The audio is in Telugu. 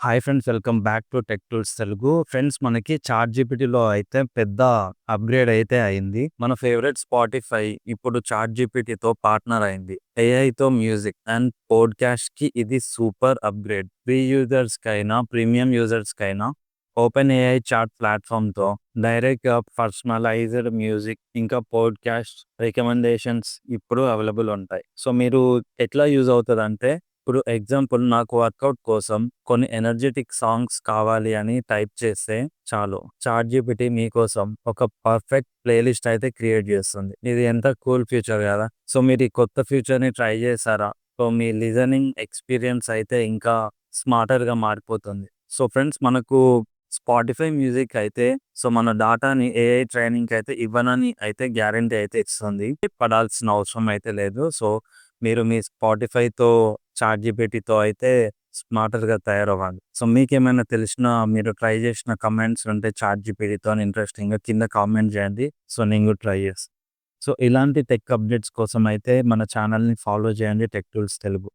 Hi friends, welcome back to tech tools Telugu. Friends, మనకి చాట్ జీపీటీలో అయితే పెద్ద అప్గ్రేడ్ అయితే అయింది. మన ఫేవరెట్ స్పాటిఫై ఇప్పుడు చాట్ జీపీటీతో పార్ట్నర్ అయింది. ఏఐతో మ్యూజిక్ అండ్ పోడ్కాస్ట్ కి ఇది సూపర్ అప్గ్రేడ్. ఫ్రీ యూజర్స్ కైనా ప్రీమియం యూజర్స్ కైనా ఓపెన్ ఏఐ చాట్ ప్లాట్ఫామ్ తో డైరెక్ట్ పర్సనలైజ్డ్ మ్యూజిక్ ఇంకా పోడ్కాస్ట్ రికమెండేషన్స్ ఇప్పుడు అవైలబుల్ ఉంటాయి. సో మీరు ఎట్లా యూజ్ అవుతుంది అంటే, ఇప్పుడు ఎగ్జాంపుల్ నాకు వర్కౌట్ కోసం కొన్ని ఎనర్జెటిక్ సాంగ్స్ కావాలి అని టైప్ చేస్తే చాలు, చాట్ జీపీటీ మీకోసం ఒక పర్ఫెక్ట్ ప్లేలిస్ట్ అయితే క్రియేట్ చేస్తుంది. ఇది ఎంత కూల్ ఫ్యూచర్ కదా. సో మీరు ఈ కొత్త ఫ్యూచర్ని ట్రై చేశారా? సో మీ లిజనింగ్ ఎక్స్పీరియన్స్ అయితే ఇంకా స్మార్టర్గా మారిపోతుంది. సో ఫ్రెండ్స్, మనకు స్పాటిఫై మ్యూజిక్ అయితే సో మన డాటాని ఏఐ ట్రైనింగ్ అయితే ఇవ్వనని అయితే గ్యారంటీ అయితే ఇస్తుంది. పడాల్సిన అవసరం అయితే లేదు. సో మీరు మీ స్పాటిఫైతో చాట్ జీపీటీతో అయితే స్మార్టర్గా తయారవ్వాలి. సో మీకేమైనా తెలిసిన, మీరు ట్రై చేసిన కమెంట్స్ ఉంటే చాట్ జీపీటీతో ఇంట్రెస్టింగ్గా కింద కామెంట్ చేయండి. సో నేను కూడా ట్రై చేస్తాను. సో ఇలాంటి టెక్ అప్డేట్స్ కోసం అయితే మన ఛానల్ని ఫాలో చేయండి, టెక్ టూల్స్ తెలుగు.